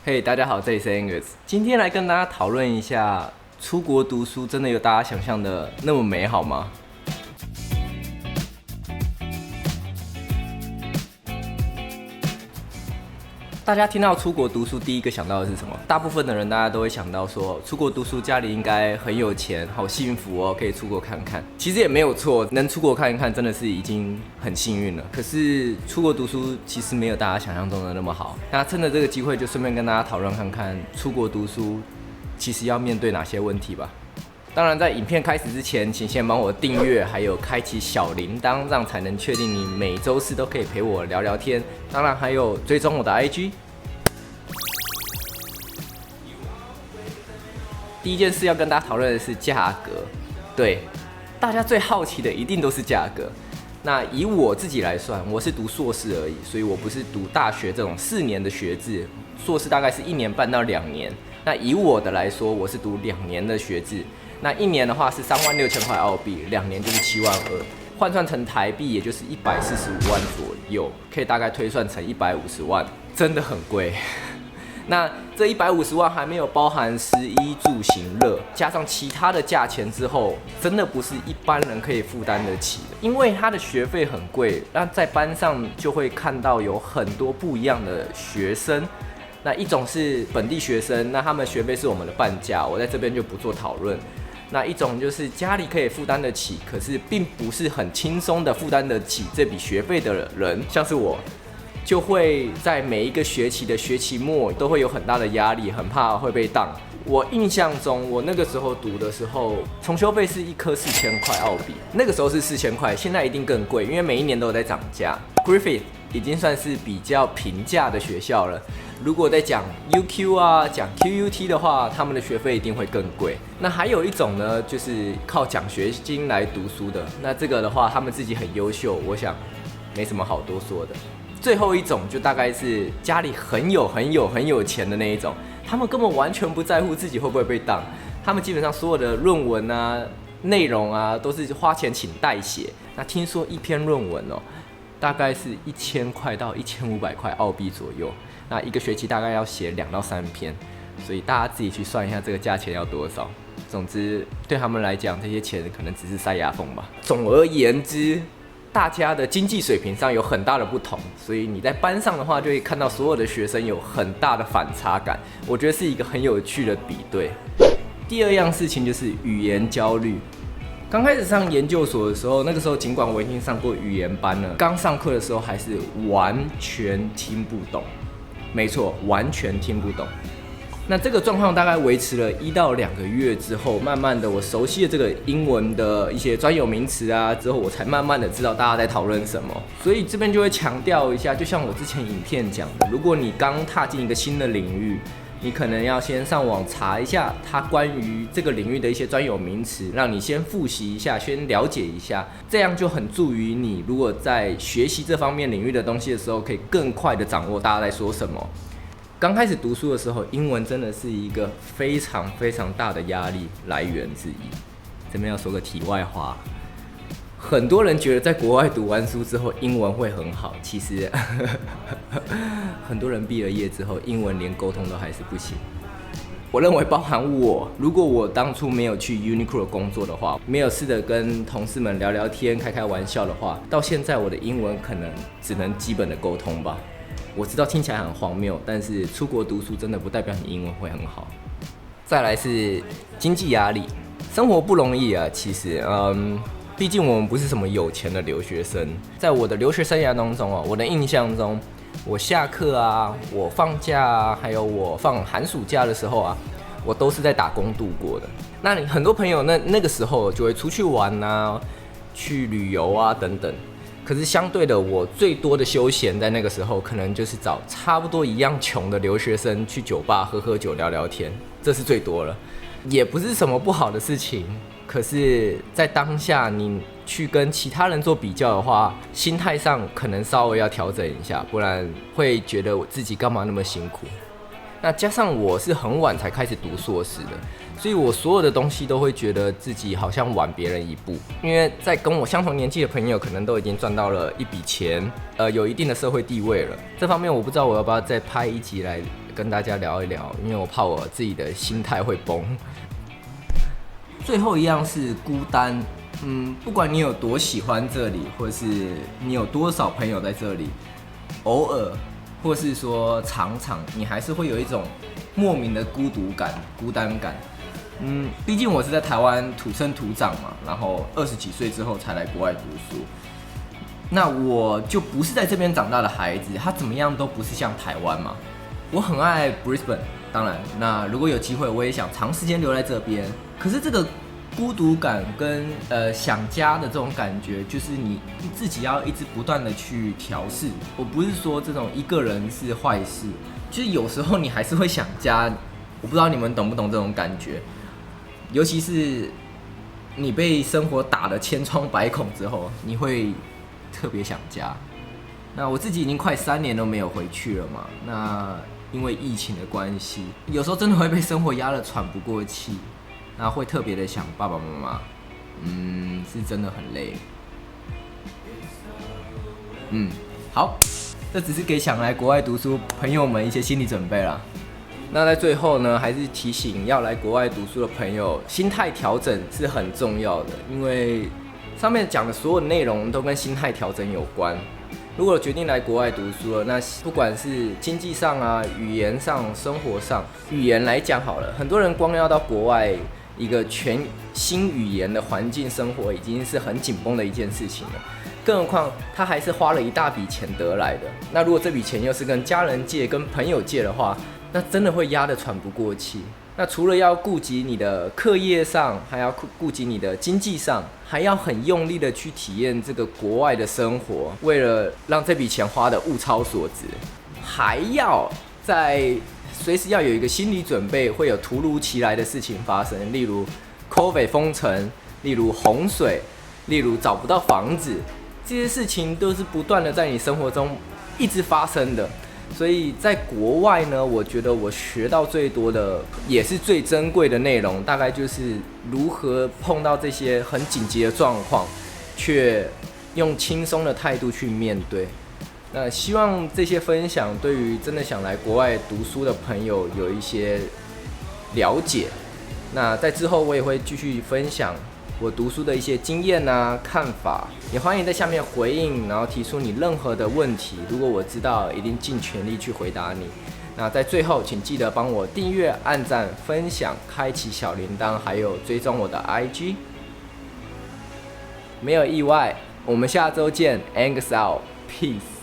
嘿，大家好，这里是 Angus，今天来跟大家讨论一下，出国读书真的有大家想象的那么美好吗？大家听到出国读书，第一个想到的是什么？大部分的人，大家都会想到说，出国读书家里应该很有钱，好幸福哦，可以出国看看。其实也没有错，能出国看一看，真的是已经很幸运了。可是出国读书其实没有大家想象中的那么好。那趁着这个机会，就顺便跟大家讨论看看，出国读书其实要面对哪些问题吧。当然，在影片开始之前，请先帮我订阅，还有开启小铃铛，这样才能确定你每周四都可以陪我聊聊天。当然，还有追踪我的 IG。第一件事要跟大家讨论的是价格，对，大家最好奇的一定都是价格。那以我自己来算，我是读硕士而已，所以我不是读大学这种4年的学制，硕士大概是1年半到2年。那以我的来说，我是读2年的学制。那1年的话是36000块澳币，2年就是7万2，换算成台币也就是145万左右，可以大概推算成150万，真的很贵。那这150万还没有包含食衣住行乐，加上其他的价钱之后，真的不是一般人可以负担得起的。因为他的学费很贵，那在班上就会看到有很多不一样的学生。那一种是本地学生，那他们学费是我们的半价，我在这边就不做讨论。那一种就是家里可以负担得起，可是并不是很轻松的负担得起这笔学费的人，像是我，就会在每一个学期的学期末都会有很大的压力，很怕会被当。我印象中，我那个时候读的时候，重修费是一科4000块澳币，那个时候是4000块，现在一定更贵，因为每一年都有在涨价。Griffith 已经算是比较平价的学校了。如果在讲 UQ 啊、讲 QUT 的话，他们的学费一定会更贵。那还有一种呢，就是靠奖学金来读书的。那这个的话，他们自己很优秀，我想没什么好多说的。最后一种就大概是家里很有钱的那一种，他们根本完全不在乎自己会不会被当，他们基本上所有的论文啊、内容啊都是花钱请代写。那听说一篇论文哦，大概是1000块到1500块澳币左右，那一个学期大概要写2到3篇，所以大家自己去算一下这个价钱要多少。总之，对他们来讲，这些钱可能只是塞牙缝吧。总而言之，大家的经济水平上有很大的不同，所以你在班上的话，就会看到所有的学生有很大的反差感。我觉得是一个很有趣的比对。第二样事情就是语言焦虑。刚开始上研究所的时候，那个时候尽管我已经上过语言班了，刚上课的时候还是完全听不懂。没错，完全听不懂。那这个状况大概维持了1到2个月之后，慢慢的我熟悉了这个英文的一些专有名词啊，之后我才慢慢的知道大家在讨论什么。所以这边就会强调一下，就像我之前影片讲的，如果你刚踏进一个新的领域，你可能要先上网查一下它关于这个领域的一些专有名词，让你先复习一下，先了解一下，这样就很助于你如果在学习这方面领域的东西的时候，可以更快的掌握大家在说什么。刚开始读书的时候，英文真的是一个非常大的压力来源之一。这边要说个题外话，很多人觉得在国外读完书之后英文会很好，其实很多人毕了业之后，英文连沟通都还是不行。我认为包含我，如果我当初没有去 Uniqlo 工作的话，没有试着跟同事们聊聊天、开玩笑的话，到现在我的英文可能只能基本的沟通吧。我知道听起来很荒谬，但是出国读书真的不代表你英文会很好。再来是经济压力，生活不容易啊。其实，毕竟我们不是什么有钱的留学生。在我的留学生涯当中啊，我的印象中，我下课啊，我放假啊，还有我放寒暑假的时候啊，我都是在打工度过的。那很多朋友那个时候就会出去玩啊，去旅游啊等等。可是相对的，我最多的休闲在那个时候，可能就是找差不多一样穷的留学生去酒吧喝酒聊聊天，这是最多了，也不是什么不好的事情。可是，在当下你去跟其他人做比较的话，心态上可能稍微要调整一下，不然会觉得我自己干嘛那么辛苦。那加上我是很晚才开始读硕士的，所以我所有的东西都会觉得自己好像晚别人一步，因为在跟我相同年纪的朋友可能都已经赚到了一笔钱，有一定的社会地位了。这方面我不知道我要不要再拍一集来跟大家聊一聊，因为我怕我自己的心态会崩。最后一样是孤单，不管你有多喜欢这里，或是你有多少朋友在这里，偶尔或是说常常，你还是会有一种莫名的孤独感、孤单感。毕竟我是在台湾土生土长嘛，然后20几岁之后才来国外读书。那我就不是在这边长大的孩子，他怎么样都不是像台湾嘛。我很爱 Brisbane， 当然，那如果有机会，我也想长时间留在这边。可是这个孤独感跟想家的这种感觉，就是你自己要一直不断的去调试。我不是说这种一个人是坏事，就是有时候你还是会想家。我不知道你们懂不懂这种感觉，尤其是你被生活打得千疮百孔之后，你会特别想家。那我自己已经快3年都没有回去了嘛，那因为疫情的关系，有时候真的会被生活压得喘不过气，那会特别的想爸爸妈妈，是真的很累。好，这只是给想来国外读书朋友们一些心理准备啦。那在最后呢，还是提醒要来国外读书的朋友，心态调整是很重要的，因为上面讲的所有内容都跟心态调整有关。如果决定来国外读书了，那不管是经济上啊、语言上、生活上，语言来讲好了，很多人光要到国外一个全新语言的环境生活，已经是很紧绷的一件事情了。更何况他还是花了一大笔钱得来的。那如果这笔钱又是跟家人借、跟朋友借的话，那真的会压得喘不过气。那除了要顾及你的课业上，还要顾及你的经济上，还要很用力的去体验这个国外的生活，为了让这笔钱花的物超所值，还要在随时要有一个心理准备，会有突如其来的事情发生，例如 COVID 封城，例如洪水，例如找不到房子，这些事情都是不断的在你生活中一直发生的。所以在国外呢，我觉得我学到最多的，也是最珍贵的内容，大概就是如何碰到这些很紧急的状况，却用轻松的态度去面对。那希望这些分享对于真的想来国外读书的朋友有一些了解。那在之后我也会继续分享我读书的一些经验啊、看法，也欢迎在下面回应，然后提出你任何的问题。如果我知道，一定尽全力去回答你。那在最后，请记得帮我订阅、按赞、分享、开启小铃铛，还有追踪我的 IG。没有意外，我们下周见 ，Angus out，peace。